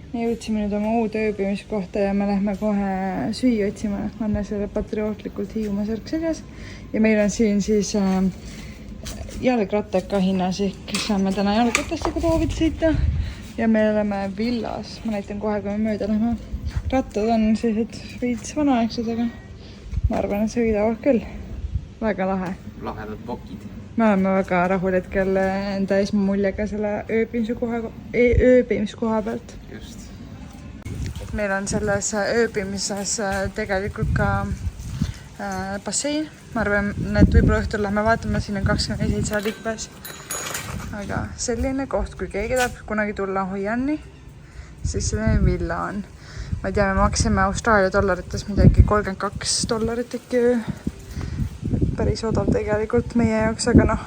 Me jõudsime nüüd oma uude ööbimiskohta ja me lähme kohe süüa otsima. Anne selle patriootlikult Hiiumaa särk seljas. Ja meil on siin siis jalgrattaka hinnas ehk saame täna jalgrattasse kui Taavid sõita. Ja me oleme villas. Ma näitan kohe, kui me mööda lähme. Rattad on sellised veits vanaaegsed, aga ma arvan, et sõidavad küll. Väga lahe. Lahedad pokid. Me oleme väga rahul hetkel enda esmamuljega selle ööbimiskoha pealt. Just. Meil on selles ööbimises tegelikult ka bassein. Ma arvan, et võib-olla õhtul lähme vaatama, siin on 27 liikmes. Aga selline koht, kui keegi tahab kunagi tulla Hoianni, siis selline villa on. Ma ei tea, me maksime Austraalia dollarites midagi $32 äkki öö. Päris odav tegelikult meie jaoks, aga noh,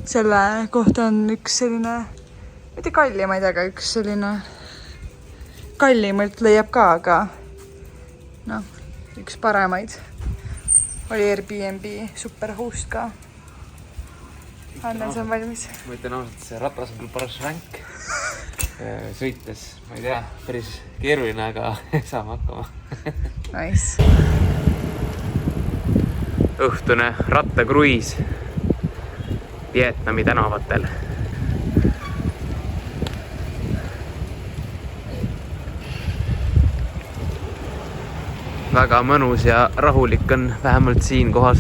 selle kohta on üks selline, mitte kallimaid, aga üks selline kallimalt leiab ka, aga noh, üks paremaid. Oli Airbnb superhost ka. Anne, see on valmis. Ma ütlen ausalt, see ratas on küll paras ränk. Sõites, ma ei tea, päris keeruline, aga saame hakkama. Nice. Õhtune rattakruiis Vietnami tänavatel. Väga mõnus ja rahulik on vähemalt siin kohas.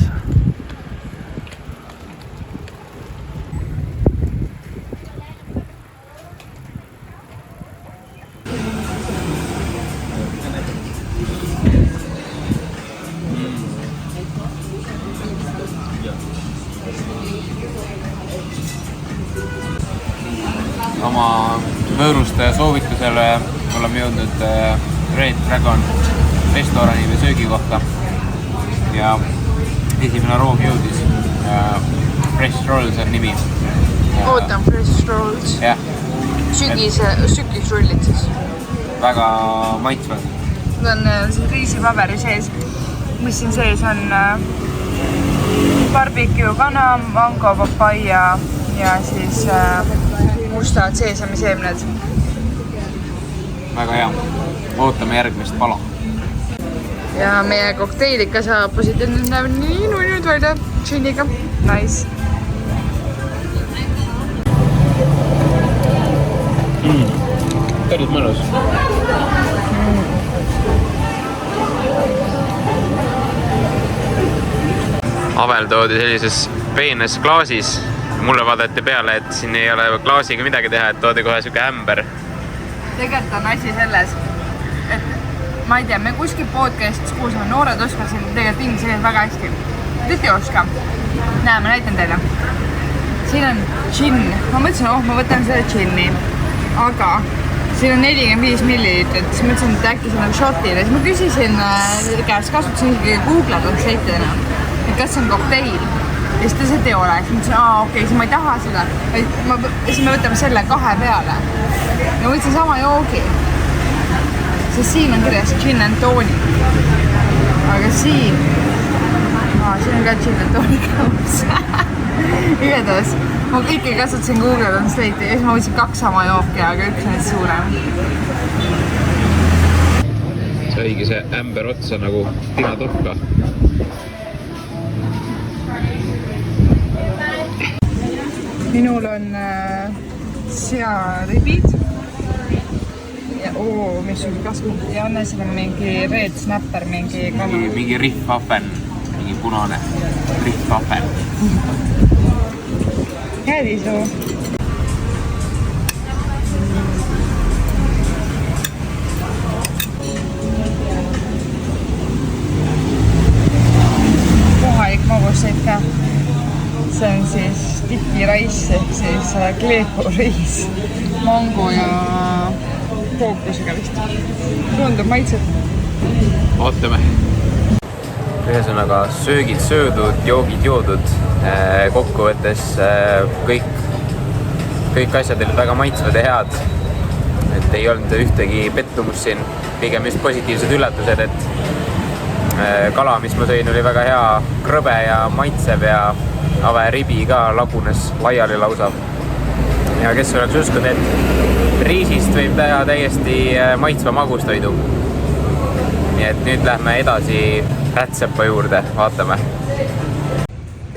Oma võõruste soovitusele oleme jõudnud Red Dragon restorani või söögikohta ja esimene roog jõudis. Fresh Rolls on nimi. Ootan Fresh Rolls. Jah. Sükisrullid siis. Väga maitsvad. Need on siin riisipaberi sees, mis siin sees on barbecue kana, mango, papaia ja siis mustad seesamiseemned. Väga hea. Ootame järgmist pala. Ja meie kokteilika saabusid ja nüüd näeb nii nüüd välja džinniga. Nice. Päris mõnus. Avel toodi sellises peenes klaasis. Mulle vaadati peale, et siin ei ole klaasiga midagi teha, et toodi kohe siuke ämber. Tegelikult on asi selles, et ma ei tea, me kuskil podcastis kuulsime, noored oskasid tegelikult inglise väga hästi. Nüüd ei oska. Näe, ma näitan teile. Siin on džinn. Ma mõtlesin, ma võtan selle džinni. Aga siin on 45 millilitrit. Siis mõtlesin, et äkki siin on shotile. Siis ma küsisin käest, kasutasin isegi Google translate'ina, et kas see on kokteil. Ja siis ta see ei ole. Siis mõtlesin, okei, siis ma ei taha seda. Siis me võtame selle 2 peale. Ja võtsin sama joogi. Sest siin on kirjas gin and tonic. Aga siin on ka gin and tonic kaus. Igatahes, ma kõiki kasutasin Google Translate'i ja siis ma võtsin 2 sama jooki, aga üks on suurem. See õige see ämber otsa nagu tinatukka. Minul on searibid. Ja mis on kasvanud. Ja Anne, siin on mingi red snapper, mingi kana. Mingi riffwaffen, mingi punane riffwaffen. Hädisu. Kohalik magusseid ka. See on siis tiki rais, ehk siis kleepuriis, mango ja kookosega vist. Tundub maitsed. Ootame. Ühesõnaga söögid söödud, joogid joodud. Kokkuvõttes kõik asjad olid väga maitsvad ja head. Et ei olnud ühtegi pettumus siin. Pigem just positiivsed üllatused, et kala, mis ma sõin, oli väga hea, krõbe ja maitsev ja ave ribi ka lagunes laiali lausa. ja kes oleks uskunud, et riisist võib teha täiesti maitsva magustoidu. Nii et nüüd lähme edasi rätsepa juurde, vaatame.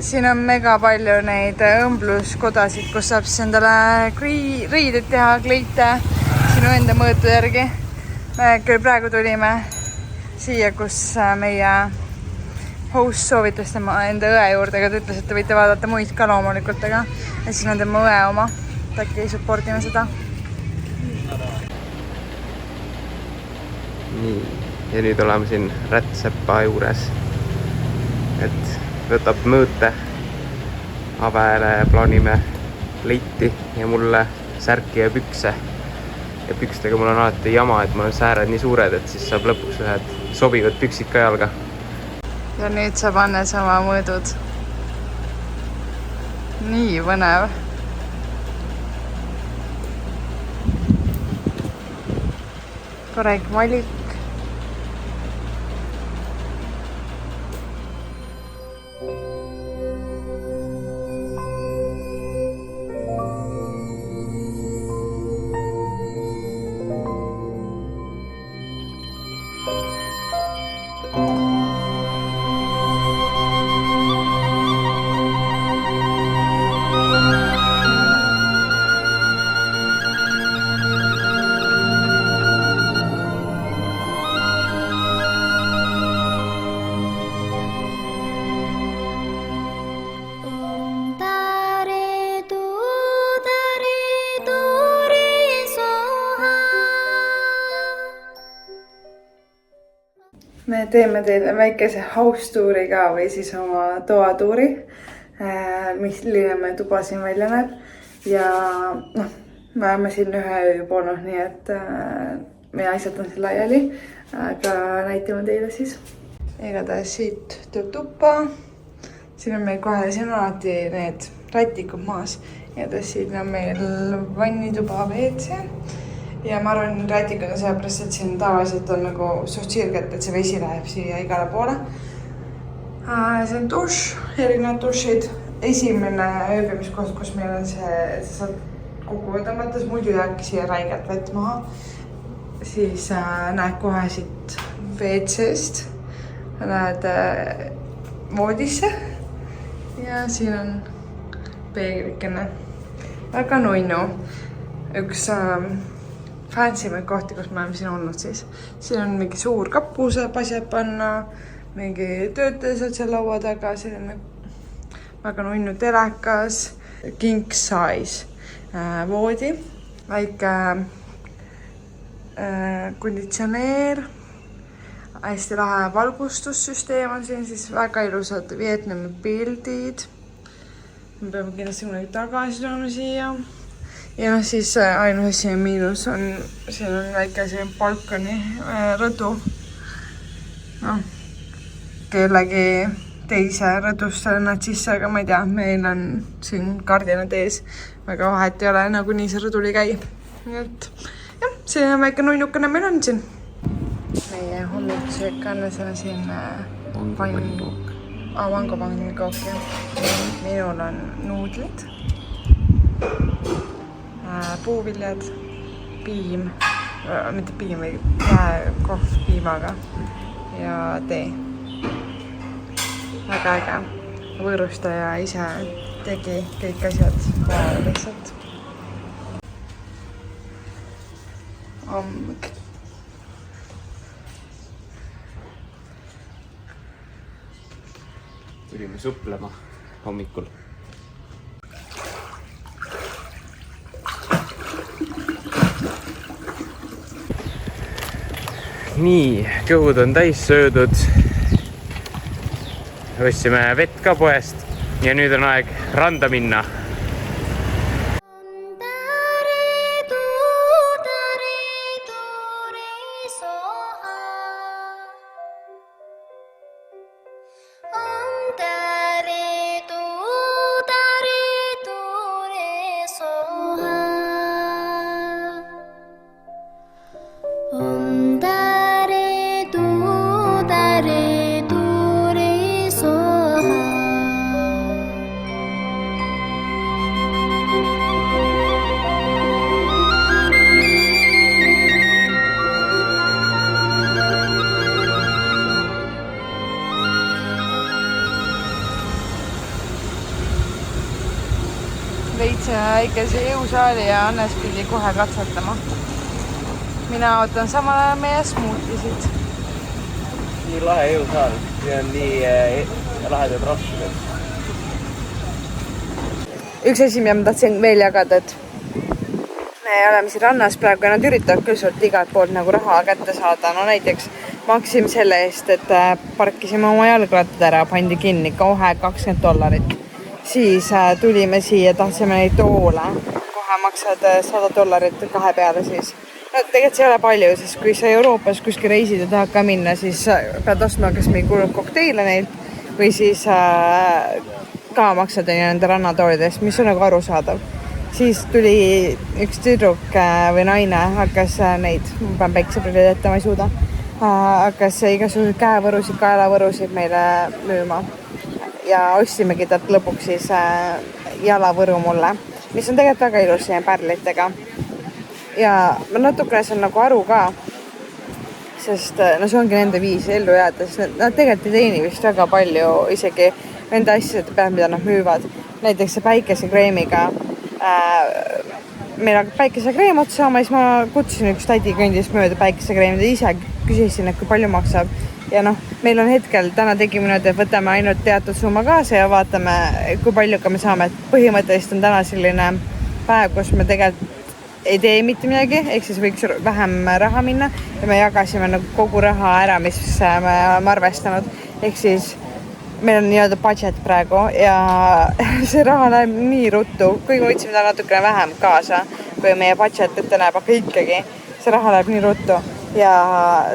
Siin on mega palju neid õmbluskodasid, kus saab siis endale riided teha, kleite sinu enda mõõtu järgi. Me küll praegu tulime siia, kus meie host soovitas tema enda õe juurde, aga ta ütles, et te võite vaadata muid ka loomulikult, aga siis on tema õe oma. Äkki supportime seda. Nii, ja nüüd oleme siin rätsepa juures. Et võtab mõõte, Avele plaanime leiti ja mulle särki ja pükse. Ja pükstega mul on alati jama, et mul on sääred nii suured, et siis saab lõpuks ühed sobivad püksid ka jalga. Ja nüüd saab Anne sama mõõdud. Nii põnev. Korralik valik. Me teeme teile väikese house tuuri ka või siis oma toatuuri, milline me tuba siin välja näeb. Ja noh, me oleme siin ühe öö juba olnud, nii et meie asjad on siin laiali, aga näitame teile siis. Igatahes siit tuleb tuppa. Siin on meil kohe, siin on alati need ratikud maas. Igatahes siin on meil vannituba WC. Ja ma arvan, et rätikud on sellepärast, et siin tavaliselt on nagu suht sirgelt, et see vesi läheb siia igale poole. See on duš, erinevad dušid. Esimene ööbimiskoht, kus meil on see saab kokku tõmmata, muidu jääbki siia räigelt vett maha. Siis näed kohe siit WC-st, näed voodisse ja siin on peeglikene. Väga nunnu. Üks fancymaid kohti, kus me oleme siin olnud siis. Siin on mingi suur kapu, saab asjad panna, mingi töötajad seal laua taga, siin on väga nunnu telekas, king size voodi, väike konditsioneer, hästi lahe valgustussüsteem on siin, siis väga ilusad Vietnami pildid. Me peame kindlasti kunagi tagasi tulema siia. Ja noh, siis ainus asi miinus on, siin on väike siin balkoni rõdu. No, kellegi teise rõdust nad sisse, aga ma ei tea, meil on siin kardinad ees. Väga vahet ei ole, nagu nii see rõdul ei käi. Nii et jah, see on väike nunnukene meil on siin. Meie hommikusöök on siin mangopannikook. Minul on nuudlid. Puuviljad, piim, mitte piim, või kohv piimaga ja tee. Väga äge. Võõrustaja ise tegi kõik asjad kohale lihtsalt. Hommik. Tulime suplema hommikul. Nii, kõhud on täis söödud. Võtsime vett ka poest ja nüüd on aeg randa minna. ostsime väikese jõusaali ja Annes pidi kohe katsetama. Mina ootan samal ajal meie smuutisid. Nii lahe jõusaal. See on nii lahedad raskused. Üks asi, mida ma tahtsin veel jagada, et me oleme siin rannas praegu ja nad üritavad küll sult igat poolt nagu raha kätte saada. No näiteks maksime selle eest, et parkisime oma jalgrattad ära, pandi kinni kohe $20. Siis tulime siia, tahtsime neid toole. Kohe maksad $100 kahe peale siis. No tegelikult see ei ole palju, sest kui sa Euroopas kuskil reisid ja tahad ka minna, siis pead ostma kas mingi kuulnud kokteile neilt või siis ka maksad nende rannatoolidest, mis on nagu arusaadav. Siis tuli üks tüdruk või naine, hakkas neid, ma pean päikseprillid ette, ma ei suuda, hakkas igasugused käevõrusid, kaelavõrusid meile müüma. Ja ostimegi talt lõpuks siis jalavõru mulle, mis on tegelikult väga ilus pärlitega. Ja ma natukene saan nagu aru ka, sest no see ongi nende viis ellu jääda, sest nad tegelikult ei teeni vist väga palju isegi nende asjade peal, mida nad müüvad. Näiteks see päikesekreemiga. Meil hakkab päikesekreem otsa saama, siis ma kutsusin üks tädi kõndis mööda päikesekreemida, ise küsisin, et kui palju maksab. Ja noh, meil on hetkel, täna tegime nüüd, et võtame ainult teatud summa kaasa ja vaatame, kui palju ka me saame. Põhimõtteliselt on täna selline päev, kus me tegelikult ei tee mitte midagi, ehk siis võiks vähem raha minna ja me jagasime nagu kogu raha ära, mis me oleme arvestanud. Ehk siis meil on nii-öelda budget praegu ja see raha läheb nii ruttu, kui võtsime ta natukene vähem kaasa, kui meie budget ette näeb, aga ikkagi see raha läheb nii ruttu. Ja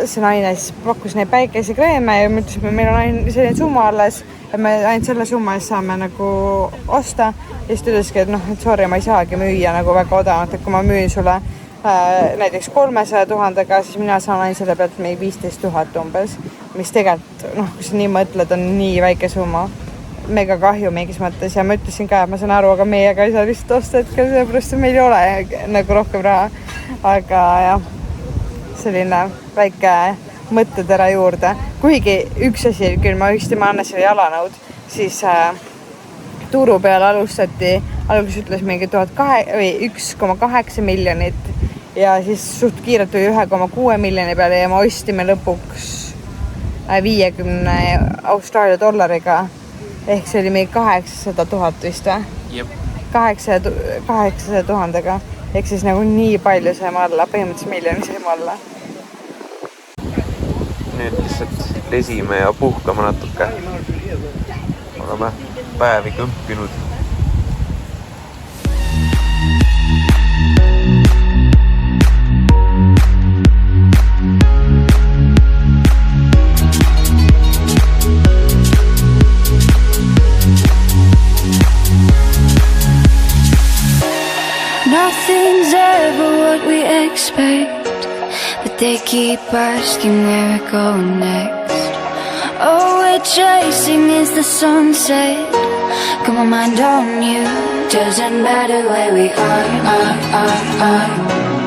see naine siis pakkus neid päikesekreeme ja me ütlesime, meil on ainult selline summa alles ja me ainult selle summa eest saame nagu osta. Ja siis ütleski, et noh, et sorry, ma ei saagi müüa nagu väga odavalt, et kui ma müün sulle näiteks 300 000-ga, siis mina saan ainult selle pealt meil 15 000 umbes, mis tegelikult, noh, kui sa nii mõtled, on nii väike summa. Mega kahju mingis mõttes ja ma ütlesin ka, et ma saan aru, aga meiega ei saa lihtsalt osta hetkel, sellepärast meil ei ole nagu rohkem raha. Aga jah, selline väike mõttetera juurde. Kuigi üks asi, küll ma ükstima Annesele jalanõud, siis turu peale alustati, alguses ütles mingi 1,8 miljonit ja siis suht kiirelt tuli 1,6 miljoni peale ja me ostime lõpuks 50 Austraalia dollariga ehk see oli mingi 800 000 vist või? Jep. 800 000-ga ehk siis nagu nii palju saime alla, põhimõtteliselt miljoni saime alla. Nüüd lihtsalt lesime ja puhkama natuke. Oleme päevi kõmpinud. Nothing's ever what we expect, but they keep asking where we're going next. All we're chasing is the sunset. Got my mind on you. Doesn't matter where we are.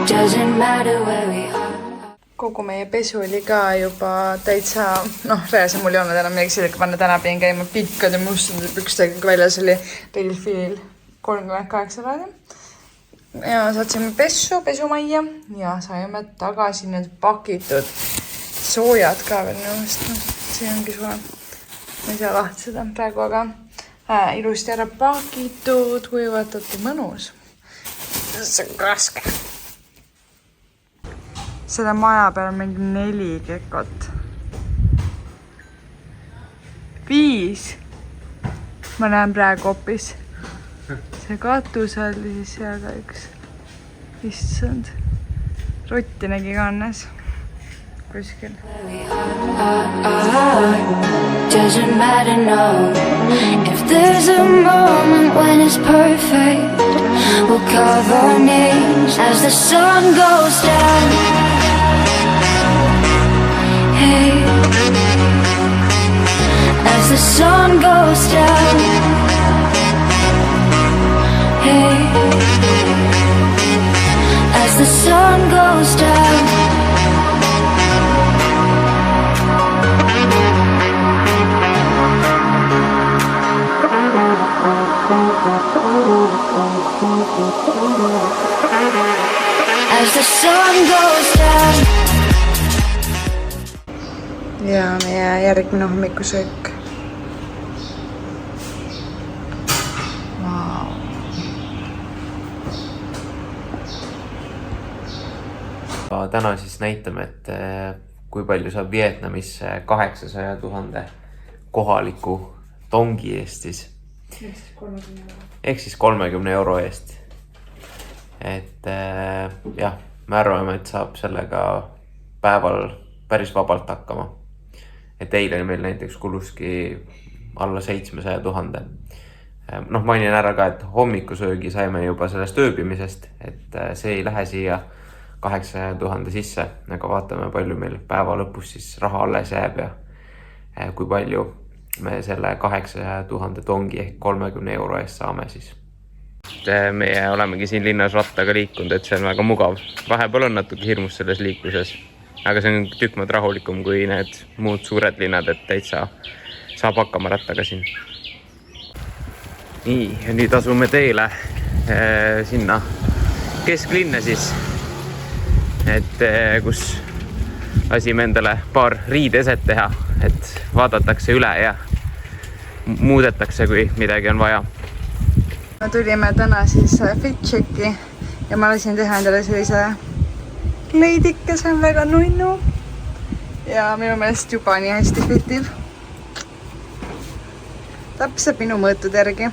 Doesn't matter where we are. Kogu meie pesu oli ka juba täitsa, noh, reaalselt mul ei olnud enam midagi sellega panna, täna pidin käima pikkade mustade pükstega, kui väljas oli Real 38 kraadi. Ja saatsime pesumajja ja saime tagasi need pakitud soojad ka veel nõust. No, see ongi suve. Ma ei saa lahti seda praegu, aga ilusti ära pakitud, kuivatatud mõnus. See on raske. Seda maja peal on mingi 4 kekot. 5. Ma näen praegu hoopis. See katus oli siis seal ka üks. Issand. Rotti nägi kannes. Kuskil. Doesn't matter, no. If there's a moment when it's perfect, we'll carve our names as the sun goes down. Hey, as the sun goes down. Hey, as the sun goes down. ja meie järgmine hommikusöök. Wow. Täna siis näitame, et kui palju saab Vietnamis 800 000 kohaliku tongi eest siis. Ehk siis 30 euro eest. Et jah, me arvame, et saab sellega päeval päris vabalt hakkama. Et eile meil näiteks kuluski alla 700 000. Mainin ära ka, et hommikusöögi saime juba sellest ööbimisest, et see ei lähe siia 800 000 sisse, aga vaatame, palju meil päeva lõpus siis raha alles jääb ja kui palju me selle 800 000 tongi ehk 30 euro eest saame siis. Meie olemegi siin linnas rattaga liikunud, et see on väga mugav. Vahepeal on natuke hirmus selles liikluses, aga see on tükk maad rahulikum kui need muud suured linnad, et täitsa saab hakkama rattaga siin. Nii, ja nüüd asume teele sinna kesklinna siis, et kus lasime endale paar riideeset teha, et vaadatakse üle ja muudetakse, kui midagi on vaja. Me tulime täna siis FitChecki ja ma lasin teha endale sellise kleidike, see on väga nunnu ja minu meelest juba nii hästi fitiv. Täpselt minu mõõtude järgi.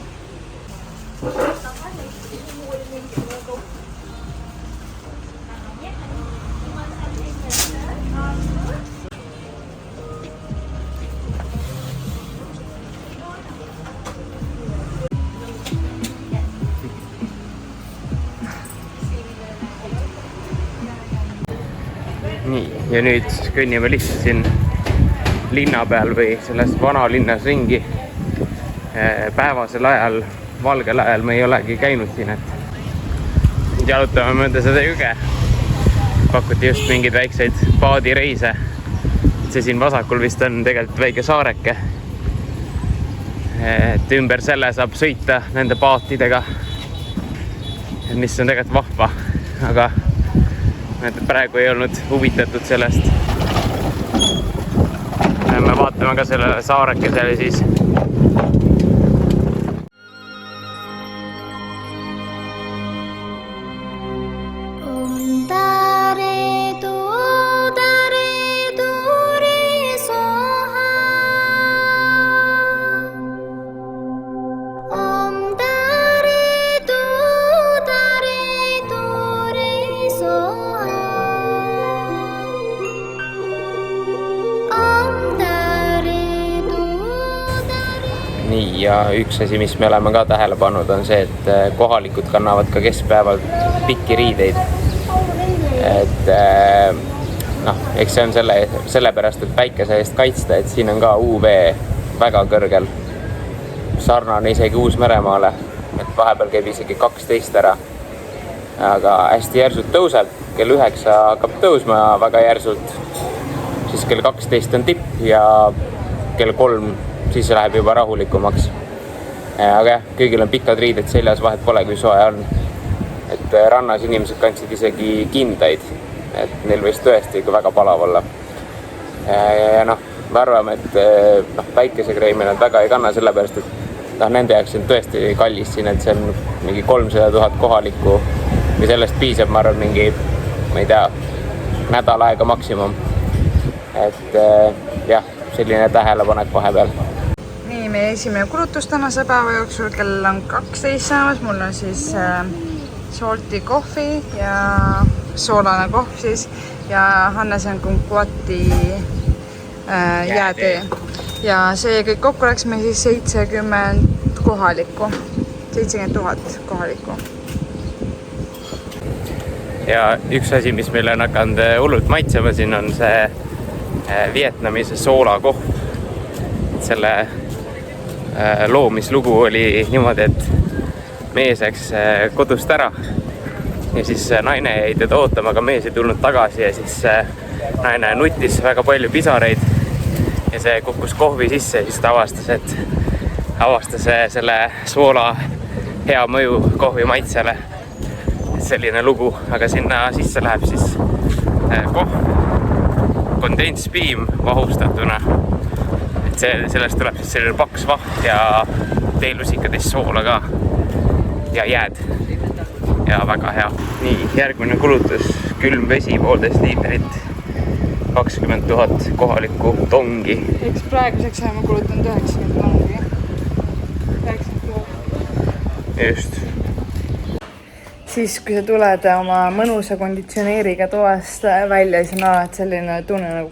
Nii, ja nüüd kõnnime lihtsalt siin linna peal või selles vanalinnas ringi. Päevasel ajal, valgel ajal me ei olegi käinud siin, et jalutame mööda seda jõge. Pakuti just mingeid väikseid paadireise. See siin vasakul vist on tegelikult väike saareke. Et ümber selle saab sõita nende paatidega, mis on tegelikult vahva, aga praegu ei olnud huvitatud sellest. Me vaatame ka selle saarekesele siis. Nii, ja üks asi, mis me oleme ka tähele pannud, on see, et kohalikud kannavad ka keskpäeval pikki riideid. Et eks see on sellepärast, et päikese eest kaitsta, et siin on ka UV väga kõrgel. Sarnane isegi Uus-Meremaale, et vahepeal käib isegi 12 ära. Aga hästi järsult tõuseb, kell 9 hakkab tõusma väga järsult. Siis kell 12 on tipp ja kell 3 siis läheb juba rahulikumaks. Aga jah, kõigil on pikad riided seljas, vahet pole, kui soe on. Et rannas inimesed kandsid isegi kindaid, et neil võis tõesti ikka väga palav olla. Ja me arvame, et päikesekreemid nad väga ei kanna sellepärast, et nende jaoks on tõesti kallis siin, et see on mingi 300 000 kohalikku või sellest piisab, ma arvan, mingi, ma ei tea, nädal aega maksimum. Et jah, selline tähelepanek vahepeal. Nii, meie esimene kulutus tänase päeva jooksul, kell on 12 saamas. Mul on siis salty kohvi ja soolane kohv siis ja Hannes on kumquati jäätee. Ja see kõik kokku läks meil siis 70 kohalikku. 70 000 kohalikku. Ja üks asi, mis meile on hakanud hullult maitsema siin, on see Vietnamis soolakohv. Selle loomislugu oli niimoodi, et mees läks kodust ära ja siis naine jäi teda ootama, aga mees ei tulnud tagasi ja siis naine nutis väga palju pisareid ja see kukkus kohvi sisse ja siis ta avastas selle soola hea mõju kohvi maitsele. Selline lugu, aga sinna sisse läheb siis kohv kondentspiim vahustatuna. Et sellest tuleb siis selline paks vaht ja teelusikatäis soola ka ja jääd. Ja väga hea. Nii, järgmine kulutus, külm vesi, 1,5 liitrit, 20 000 kohalikku tongi. Eks praeguseks oleme kulutanud 90 tongi. 90 000. Just. Siis kui sa tuled oma mõnusa konditsioneeriga toast välja, siis on alati selline tunne nagu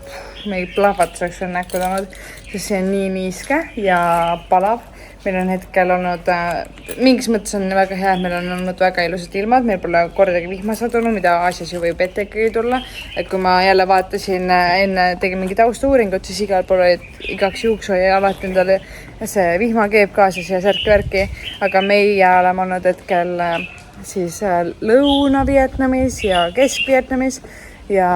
meil plahvatuseks on näkku tulnud, sest see on nii niiske ja palav. Meil on hetkel olnud, mingis mõttes on väga hea, et meil on olnud väga ilusad ilmad, meil pole kordagi vihma sadunud, mida Aasias ju võib ette ikkagi tulla. Et kui ma jälle vaatasin, enne tegin mingi taustauuringut, siis igal pool olid igaks juuks oli alati endale see vihmakeeb kaasas ja särk-värki, aga meie oleme olnud hetkel siis Lõuna-Vietnamis ja Kesk-Vietnamis ja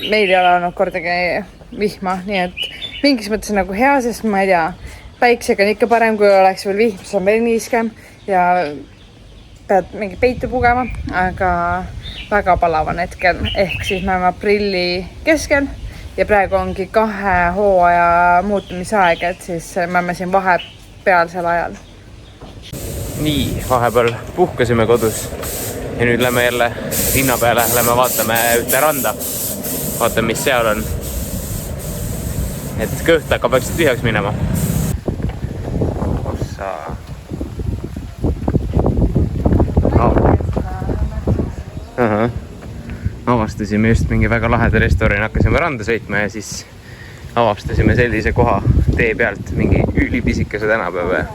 meil ei ole olnud kordagi vihma, nii et mingis mõttes on nagu hea, sest ma ei tea, päiksega on ikka parem, kui oleks veel vihm, mis on veel niiskem ja pead mingi peitu pugema, aga väga palav on hetkel, ehk siis me oleme aprilli keskel ja praegu ongi 2 hooaja muutumisaeg, et siis me oleme siin vahepealsel ajal. Nii, vahepeal puhkasime kodus ja nüüd lähme jälle linna peale, lähme vaatame ühte randa. Vaatame, mis seal on. Et kõht hakkab vaikselt tühjaks minema. Ossa. Avastasime just mingi väga laheda restorani, hakkasime randa sõitma ja siis avastasime sellise koha tee pealt, mingi ülipisikese tänapäeva.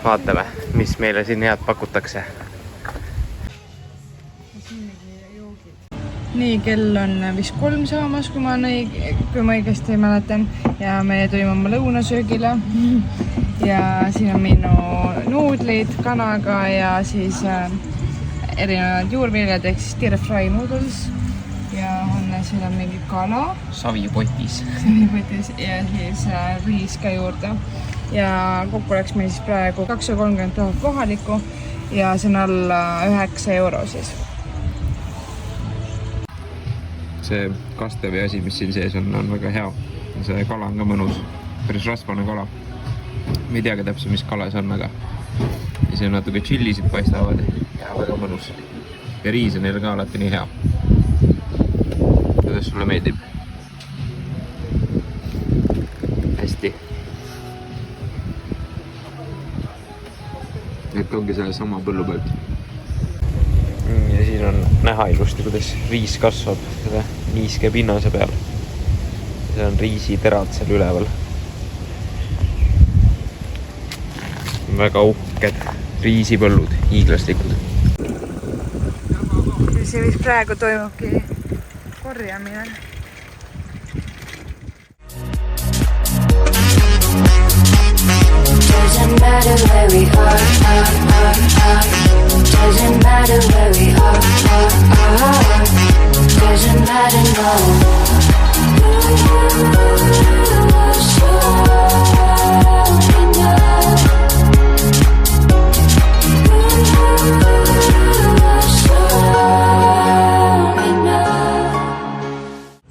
Vaatame, mis meile siin head pakutakse. Nii, kell on vist 3 saamas, kui ma õigesti mäletan ja me tulime oma lõunasöögile ja siin on minu nuudlid kanaga ja siis erinevad juurviljad ehk siis stir fry noodles ja siin on mingi kala savipotis ja siis riis ka juurde ja kokku oleks meil siis praegu 230 000 kohalikku ja see on alla 9 euro siis. See kastevi asi, mis siin sees on väga hea. See kala on ka mõnus, päris rasvane kala. Me ei teagi täpselt, mis kala see on, aga ja see on natuke chillisid paistavad ja väga mõnus. Ja riis on neil ka alati nii hea. Kuidas sulle meeldib? Hästi. Nüüd ongi selle sama põllu pealt. Ja siin on näha ilusti, kuidas riis kasvab selle niiske pinnase peal. See on riisiterad seal üleval. Väga uhked riisipõllud, hiiglaslikud. See vist praegu toimubki korjamine. Doesn't matter where we are. Doesn't matter where we are. Doesn't matter, no.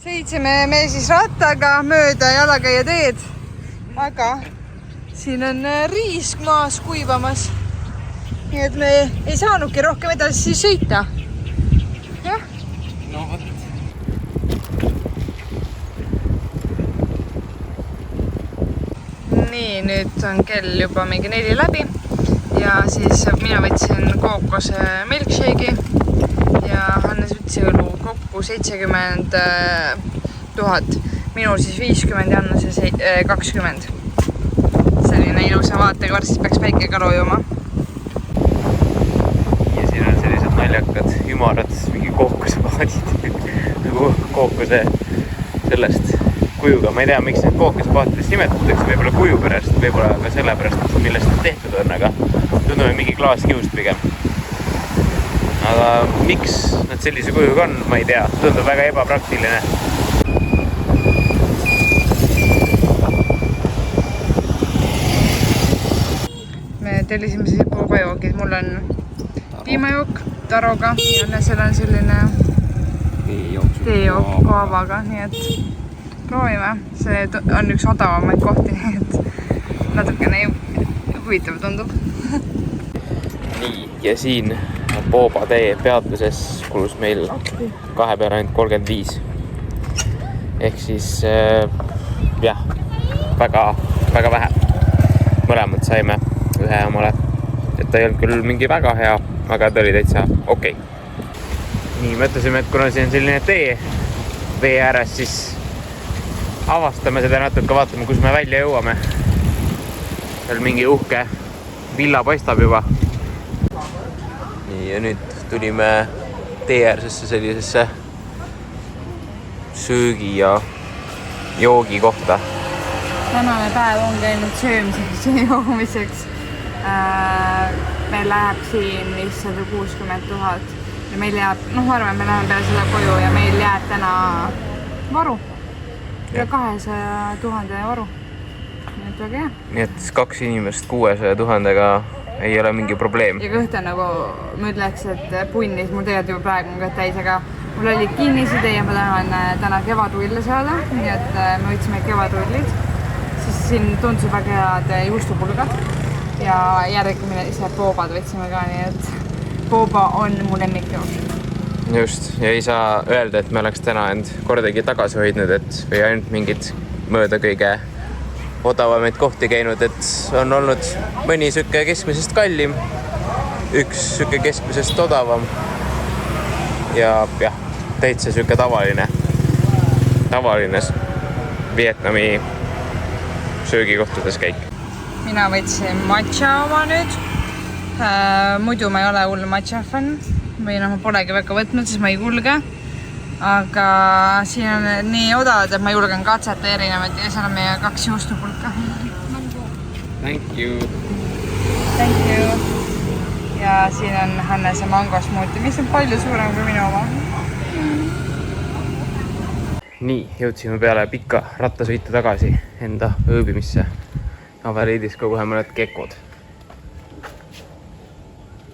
Sõitsime me siis rattaga mööda jalakäija teed, aga siin on riis maas kuivamas. Nii et me ei saanudki rohkem edasi sõita. Jah? No võt. Nii, nüüd on kell juba mingi 4 läbi ja siis mina võtsin kookose milkshake'i ja Hannes võtsi õlu kokku 70 000. Minul siis 50 ja Hannes 20. Selline ilusa vaatega, varsti peaks väike ka loojuma. Ja siin on sellised naljakad ümarad, mingi kookosepaadid. Nagu kookose sellest kujuga. Ma ei tea, miks need kookosepaadidest nimetatakse, võib-olla kuju pärast, võib-olla ka selle pärast, millest need tehtud on, aga tundub mingi klaaskiust pigem. Aga miks nad sellise kujuga on, ma ei tea. Tundub väga ebapraktiline. Tellisime siis puubajookid. Mul on piimajook taroga ja Annesel on selline teejook kaavaga, nii et proovime. See on üks odavamaid kohti, nii et natukene huvitav tundub. Nii, ja siin Booba tee peatuses kulus meil 2 peale ainult 35. Ehk siis jah, väga vähe. Mõlemad saime ühe omale. Et ta ei olnud küll mingi väga hea, aga ta oli täitsa okei. Nii, mõtlesime, et kuna siin on selline tee vee ääres, siis avastame seda natuke, vaatame, kus me välja jõuame. Seal mingi uhke villa paistab juba. Nii, ja nüüd tulime tee äärsesse sellisesse söögi ja joogi kohta. Tänane päev on käinud söömiseks ja joomiseks. Meil läheb siin 560 000 ja meil jääb, ma arvan, me läheme peale selle koju ja meil jääb täna varu. Ja 200 000 varu. Nii et väga hea. Nii et 2 inimest 600 000-ga ei ole mingi probleem. Ja kõhta nagu ma ütleks, et punnis mul tegelikult juba praegu on kõht täis, aga mul oli kinnisidee ja ma tahan täna kevadrulle saada. Nii et me võtsime kevadrullid. Siis siin tundsid väga head juustupulgad. Ja järgmine ise boobad võtsime ka, nii et booba on mu lemmikjook. Just, ja ei saa öelda, et me oleks täna end kordagi tagasi hoidnud, et või ainult mingid mööda kõige odavamaid kohti käinud, et on olnud mõni süke keskmisest kallim, üks süke keskmisest odavam ja jah, täitsa süke tavaline Vietnami söögikohtades käik. Mina võtsin matcha oma nüüd. Muidu ma ei ole hull matcha fänn või ma polegi väga võtnud, siis ma ei kulge. Aga siin on nii odavad, et ma julgen katseta erinevaid ja seal on meie 2 juustupulka. Thank you! Thank you! Ja siin on Hannese mangosmuuti, mis on palju suurem kui minu oma. Nii, jõudsime peale pikka rattasõitu tagasi enda ööbimisse. Avariidis ka kohe mõned kekod.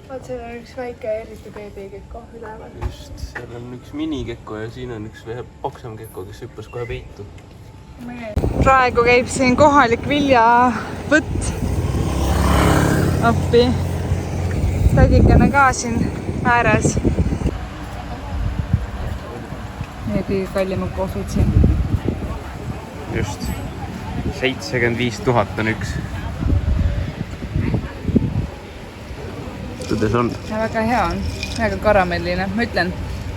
Vaat seal on üks väike eriti beebikekko üleval. Just, seal on üks minikekko ja siin on üks vähe paksam kekko, kes hüppas kohe peitu. Praegu käib siin kohalik viljavõtt appi. Tädikene ka siin ääres. Meie kõige kallimad kohvid siin. Just. 75 000 on üks. Kuidas on? Ja väga hea on. Väga karamelline. Ma ütlen,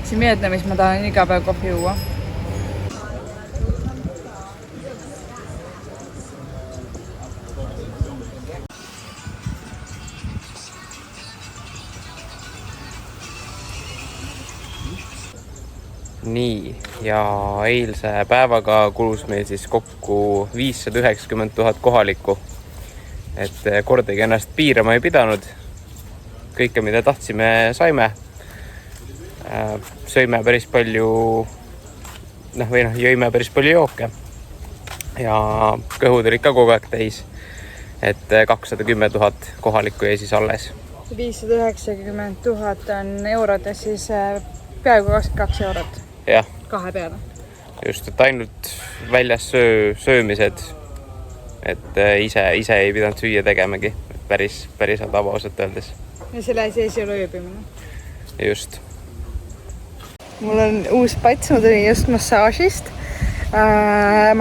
siin Vietnamis ma tahan iga päev kohvi juua. Nii, ja eilse päevaga kulus meil siis kokku 590 000 kohalikku. Et kordagi ennast piirama ei pidanud. Kõike, mida tahtsime, saime. Sõime päris palju, jõime päris palju jooke. Ja kõhud olid ka kogu aeg täis. Et 210 000 kohalikku jäi siis alles. 590 000 on eurot ja siis peaaegu 22 eurot. Jah. 2 peale. Just, et ainult väljas söömised. Et ise ei pidanud süüa tegemagi. Päris tavaosalt öeldes. Ja selle sees ei ole ööbimine. Just. Mul on uus pats, ma tulin just massaažist.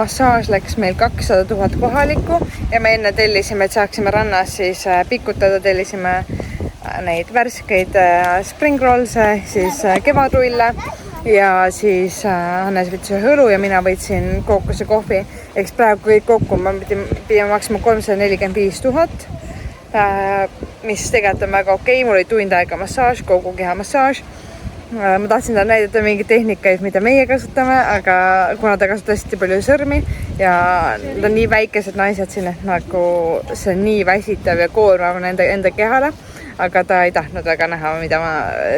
Massaaž läks meil 200 000 kohalikku ja me enne tellisime, et saaksime rannas siis pikutada, tellisime neid värskeid spring rollse, siis kevadrulle ja siis Hannes võttis ühe õlu ja mina võtsin kookose kohvi. Eks praegu kõik kokku ma pidin maksma 345 000, mis tegelikult on väga okei. Mul oli tund aega massaaž, kogu keha massaaž. Ma tahtsin talle näidata mingi tehnikaid, mida meie kasutame, aga kuna ta kasutas hästi palju sõrmi ja ta on nii väikesed naised siin, et nagu see on nii väsitav ja koormav enda kehale, aga ta ei tahtnud väga näha, mida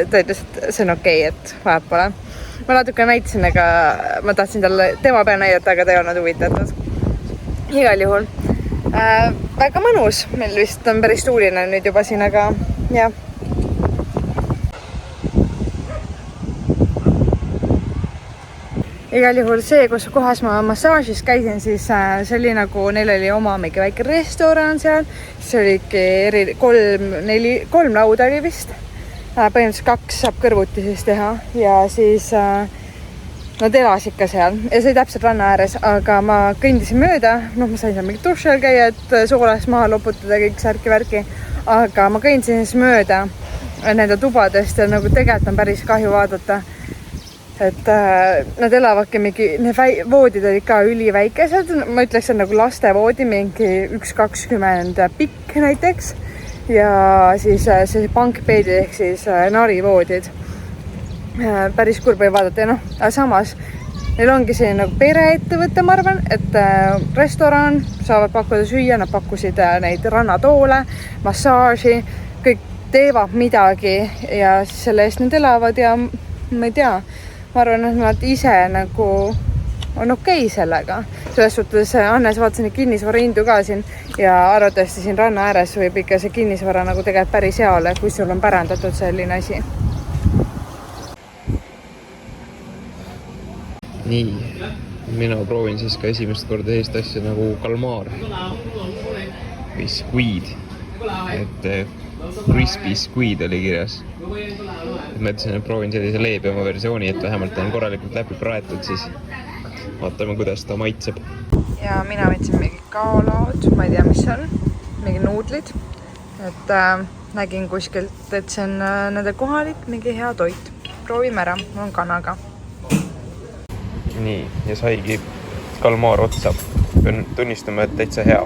ta ütles, et see on okei, et vahet pole. Ma natuke näitasin, aga ma tahtsin talle tema peale näidata, aga ta ei olnud huvitatud. Igal juhul väga mõnus, meil vist on päris tuuline nüüd juba siin, aga jah. igal juhul see, kus kohas ma massaažis käisin, siis see oli nagu, neil oli oma mingi väike restoran seal, siis oligi 3 lauda oli vist, põhimõtteliselt 2 saab kõrvuti siis teha ja siis nad elas ikka seal ja see oli täpselt ranna ääres, aga ma kõndisin mööda, ma sain seal mingi duši all käia, et soolast maha loputada kõik särki-värki, aga ma kõndisin siis mööda nende tubadest ja nagu tegelikult on päris kahju vaadata. Et nad elavadki mingi, need voodid olid ka üliväikesed, ma ütleks, et nagu lastevoodi, mingi 1,20 pikk näiteks ja siis see pankbeedid ehk siis narivoodid. Päris kurb ei vaadata ja aga samas neil ongi selline nagu pereettevõte, ma arvan, et restoran saavad pakkuda süüa, nad pakkusid neid rannatoole, massaaži, kõik teevad midagi ja selle eest nad elavad ja ma ei tea, ma arvan, et nad ise nagu on okei sellega. Selles suhtes Annes vaatasin kinnisvara hindu ka siin ja arvatavasti siin ranna ääres võib ikka see kinnisvara nagu tegelikult päris hea ole, kui sul on pärandatud selline asi. Nii, mina proovin siis ka esimest korda sellist asja nagu kalmaar või squid, et crispy squid oli kirjas. Mõtlesin, et proovin sellise leebema versiooni, et vähemalt on korralikult läbi praetud, siis vaatame, kuidas ta maitseb. Ja mina võtsin mingi kaolaud, ma ei tea, mis see on, mingi nuudlid, et nägin kuskilt, et see on nende kohalik mingi hea toit. Proovime ära, mul on kanaga. Nii, ja saigi kalmaar otsa. Pean tunnistama, et täitsa hea.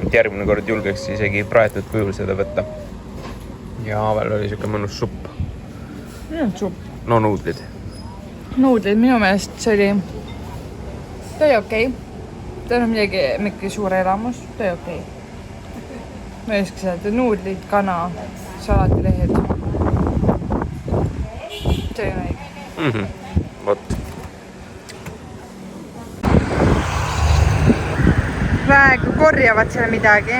Et järgmine kord julgeks isegi praetud kujul seda võtta. Ja veel oli siuke mõnus supp. Supp. No nuudlid. Nuudlid, minu meelest see oli... Ta oli okei. Ta on midagi suure elamus. Ta oli okei. Ma ei oska seda, nuudlid, kana, salatilehed. See oli õige. Vot. Praegu korjavad seal midagi.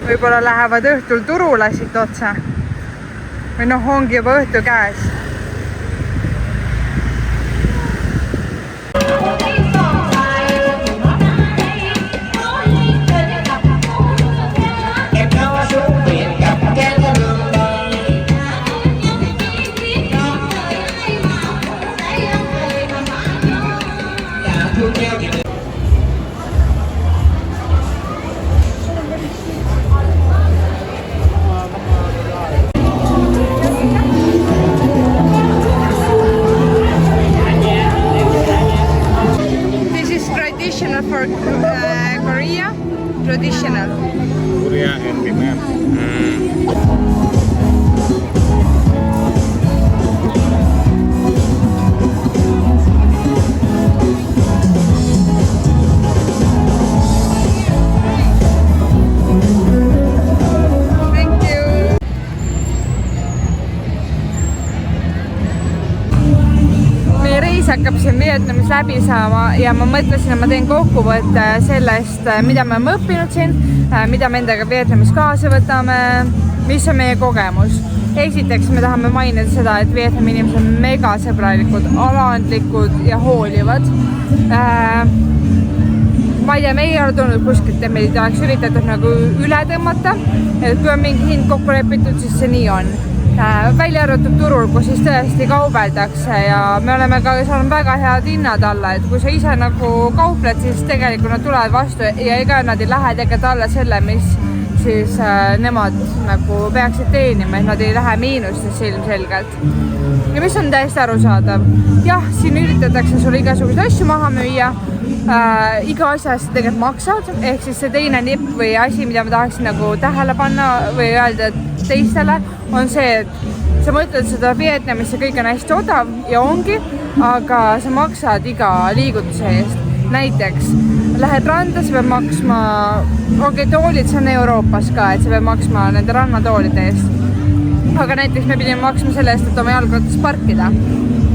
Võib-olla lähevad õhtul turule siit otsa. Või ongi juba õhtu käes. For Korea, traditional. Korea and Vietnam. Thank you. Meie reis hakkab siin Vietnamis läbi saama ja ma mõtlesin, et ma teen kokkuvõtte sellest, mida me oleme õppinud siin, mida me endaga Vietnamis kaasa võtame, mis on meie kogemus. Esiteks me tahame mainida seda, et Vietnami inimesed on mega sõbralikud, alandlikud ja hoolivad. Ma ei tea, me ei ole tulnud kuskilt, et meid oleks üritatud nagu üle tõmmata, et kui on mingi hind kokku lepitud, siis see nii on. Välja arvatud turul, kus siis tõesti kaubeldakse ja me oleme ka saanud väga head hinnad alla, et kui sa ise nagu kaupled, siis tegelikult nad tulevad vastu ja ega nad ei lähe tegelikult alla selle, mis siis nemad nagu peaksid teenima, et nad ei lähe miinustesse ilmselgelt. Ja mis on täiesti arusaadav. Jah, siin üritatakse sul igasuguseid asju maha müüa, iga asja eest tegelikult maksad, ehk siis see teine nipp või asi, mida ma tahaksin nagu tähele panna või öelda teistele, on see, et sa mõtled seda Vietnamis ja kõik on hästi odav ja ongi, aga sa maksad iga liigutuse eest. Näiteks lähed randa, sa pead maksma, toolid see on Euroopas ka, et sa pead maksma nende rannatoolide eest. Aga näiteks me pidime maksma selle eest, et oma jalgratas parkida.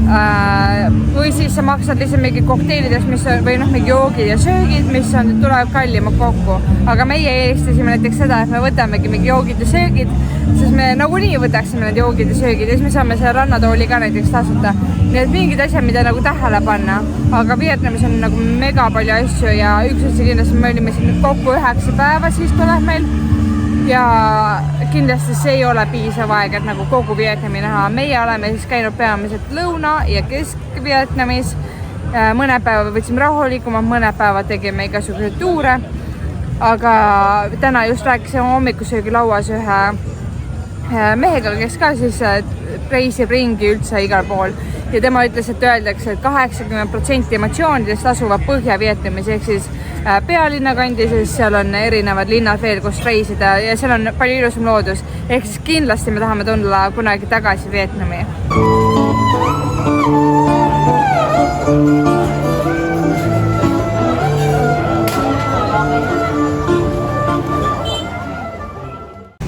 või siis sa maksad lihtsalt mingi kokteilides, mis on, või noh, mingi joogid ja söögid, mis on, tulevad kallimad kokku. Aga meie eelistasime näiteks seda, et me võtamegi mingi joogid ja söögid, sest me nagunii võtaksime need joogid ja söögid ja siis me saame selle rannatooli ka näiteks tasuta. Nii et mingid asjad, mida nagu tähele panna, aga Vietnamis on nagu mega palju asju ja üks asja kindlasti me olime siin kokku 9 päeva, siis tuleb meil. Ja kindlasti see ei ole piisav aeg, et nagu kogu Vietnami näha. Meie oleme siis käinud peamiselt Lõuna- ja Kesk-Vietnamis. Mõne päeva võtsime rahulikumalt, mõne päeva tegime igasuguseid tuure. Aga täna just rääkisime hommikusöögilauas ühe mehega, kes ka siis reisib ringi üldse igal pool. Ja tema ütles, et öeldakse, et 80% emotsioonidest asuvad Põhja-Vietnamis ehk siis pealinna kandis, siis seal on erinevad linnad veel, kus reisida ja seal on palju ilusam loodus. Ehk siis kindlasti me tahame tulla kunagi tagasi Vietnami.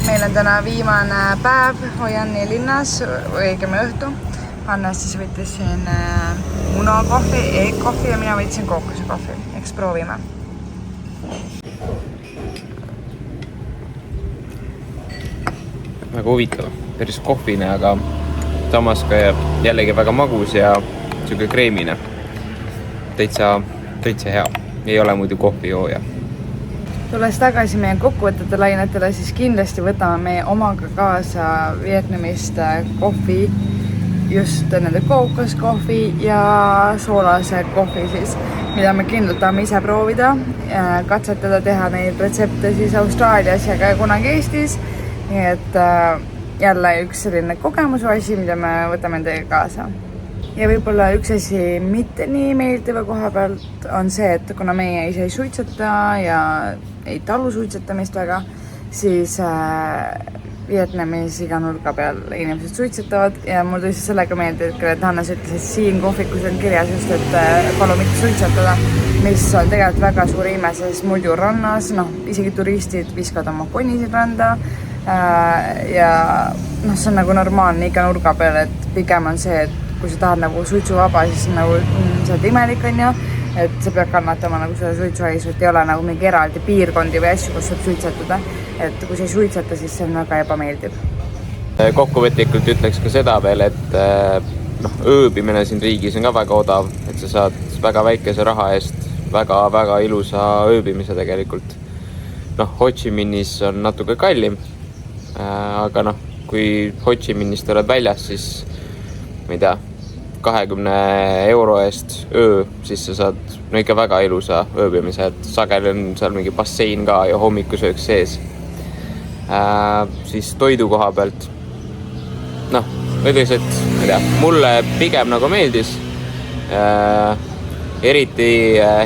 Meil on täna viimane päev Hoi Anni linnas, või õigem õhtu. Annas siis võttis siin munakohvi, eegkohvi ja mina võtsin kookosekohvi. Eks proovime. Väga huvitav, päris kohvine, aga samas ka jällegi väga magus ja siuke kreemine. Täitsa hea. Ei ole muidu kohvijooja. Tulles tagasi meie kokkuvõtete lainetele, siis kindlasti võtame meie omaga kaasa Vietnamist kohvi, just nende kookoskohvi ja soolase kohvi siis, mida me kindlalt tahame ise proovida, katsetada, teha neid retsepte siis Austraalias ja ka kunagi Eestis. Nii et jälle üks selline kogemuse asi, mida me võtame teiega kaasa. Ja võib-olla üks asi mitte nii meeldiva koha pealt on see, et kuna meie ise ei suitseta ja ei talu suitsetamist väga, siis Vietnamis iga nurga peal inimesed suitsetavad ja mul tuli sellega meelde, et Hannes ütles, et siin kohvikus on kirjas just, et palun mitte suitsetada, mis on tegelikult väga suur ime, sest muidu rannas, isegi turistid viskavad oma konisid randa ja see on nagu normaalne iga nurga peal, et pigem on see, et kui sa tahad nagu suitsuvaba, siis nagu sa oled imelik on ju, et sa pead kannatama nagu seda suitsuhaisu, et ei ole nagu mingi eraldi piirkondi või asju, kus saab suitsetada. Et kui sa ei suitseta, siis see on väga ebameeldiv. Kokkuvõtlikult ütleks ka seda veel, et ööbimine siin riigis on ka väga odav, et sa saad väga väikese raha eest väga-väga ilusa ööbimise tegelikult. Ho Chi Minhis on natuke kallim, aga kui Ho Chi Minhist oled väljas, siis ma ei tea, 20 euro eest öö, siis sa saad ikka väga ilusa ööbimise, et sageli on seal mingi bassein ka ja hommikusööks sees. Siis toidu koha pealt. Ütleks, et ma ei tea, mulle pigem nagu meeldis. Eriti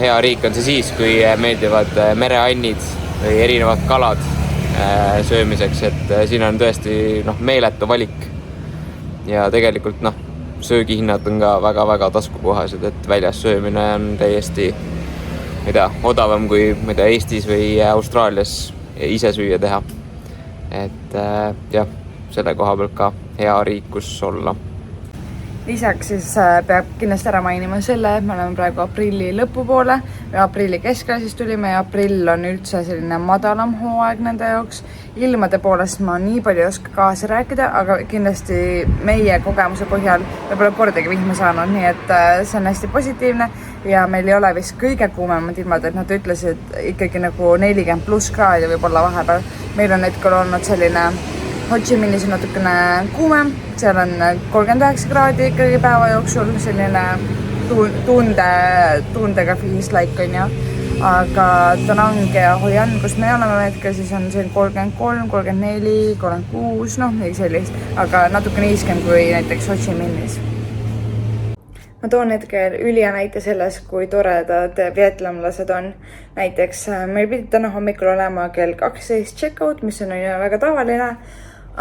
hea riik on see siis, kui meeldivad mereannid või erinevad kalad söömiseks, et siin on tõesti meeletu valik. Ja tegelikult söögihinnad on ka väga-väga taskukohased, et väljas söömine on täiesti odavam kui Eestis või Austraalias ise süüa teha. Et jah, selle koha pealt ka hea riik, kus olla. Lisaks siis peab kindlasti ära mainima selle, et me oleme praegu aprilli lõpupoole või aprilli keskel siis tulime ja aprill on üldse selline madalam hooaeg nende jaoks. Ilmade poolest ma nii palju ei oska kaasa rääkida, aga kindlasti meie kogemuse põhjal me pole kordagi vihma saanud, nii et see on hästi positiivne ja meil ei ole vist kõige kuumemad ilmad, et nad ütlesid ikkagi nagu 40+ kraadi võib-olla vahepeal. Meil on hetkel olnud selline Ho Chi Minhis on natukene kuumem, seal on 39 kraadi ikkagi päeva jooksul, selline tundega feels-like on ju. Aga Danang ja Hoi An, kus me oleme hetkel, siis on siin 33, 34, 36, midagi sellist, aga natuke niiskem kui näiteks Ho Chi Minhis. Ma toon hetkel ülija näite selles, kui toredad vietnamlased on. Näiteks meil pidi täna hommikul olema kell 12 check-out, mis on väga tavaline,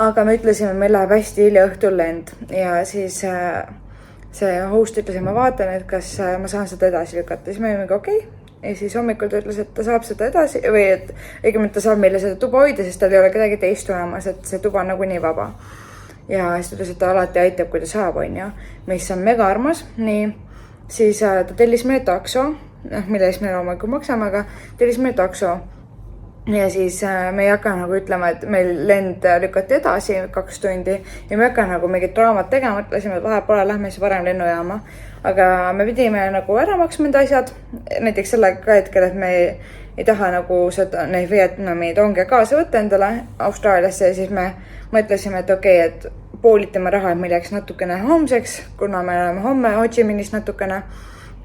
aga me ütlesime, meil läheb hästi hilja õhtul lend ja siis see host ütles, et ma vaatan, et kas ma saan seda edasi lükata. Siis me olime okei. Ja siis hommikul ta ütles, et ta saab seda edasi või et õigemalt ta saab meile seda tuba hoida, sest tal ei ole kedagi teist olemas, et see tuba on nagu nii vaba. ja siis ta ütles, et ta alati aitab, kui ta saab, on ju. Mis on mega armas, nii. Siis ta tellis meile takso, mille eest me loomulikult maksame, aga tellis meile takso. Ja siis me ei hakka nagu ütlema, et meil lend lükati edasi 2 tundi ja me ei hakka nagu mingit draamat tegema, mõtlesime, et vahepeal lähme siis varem lennujaama. Aga me pidime nagu ära maksma need asjad, näiteks selle ka hetkel, et me ei taha nagu seda, neid Vietnami tonge kaasa võtta endale Austraaliasse ja siis me mõtlesime, et okei, et poolitame raha, et meil jääks natukene homseks, kuna me oleme homme Ho Chi Minhis natukene,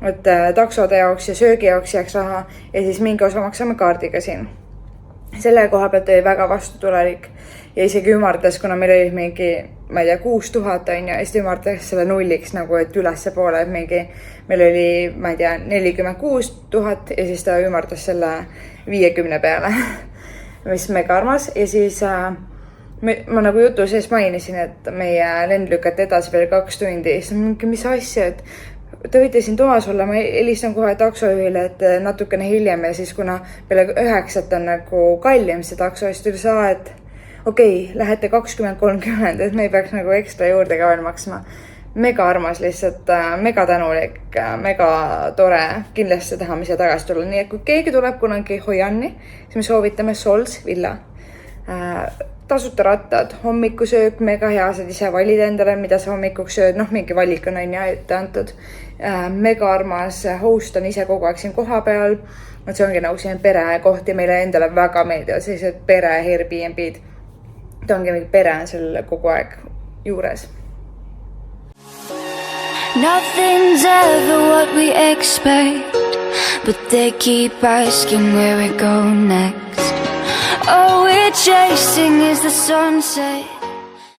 et taksode jaoks ja söögi jaoks jääks raha ja siis mingi osa maksame kaardiga siin. Selle koha pealt oli väga vastutulelik ja isegi ümardas, kuna meil oli mingi, ma ei tea, 6000 on ja siis ümardas selle nulliks nagu, et ülesse poole, et mingi, meil oli, ma ei tea, 46 000 ja siis ta ümardas selle 50 peale, mis mega armas ja siis ma nagu jutu sees mainisin, et meie lend lükati edasi veel 2 tundi ja siis mingi, mis asja, et te võite siin toas olla, ma helistan kohe taksojuhile, et natukene hiljem ja siis kuna peale 9 on nagu kallim see takso, siis tuli saa, et okei, lähete 20:30, et me ei peaks nagu ekstra juurde ka veel maksma. Mega armas lihtsalt, mega tänulik, mega tore, kindlasti tahame siia tagasi tulla. Nii et kui keegi tuleb kunagi Hoi Anni, siis me soovitame Sols villa. Tasuta rattad, hommikusöök, mega hea, saad ise valida endale, mida sa hommikuks sööd, mingi valik on ette antud. Mega armas, host on ise kogu aeg siin koha peal, et see ongi nagu siin perekoht ja meile endale väga meeldivad sellised pere Airbnb-d. Ta ongi mingi pere on seal kogu aeg juures. Nothing's ever what we expect, but they keep asking where we go next. All we're chasing is the sunset.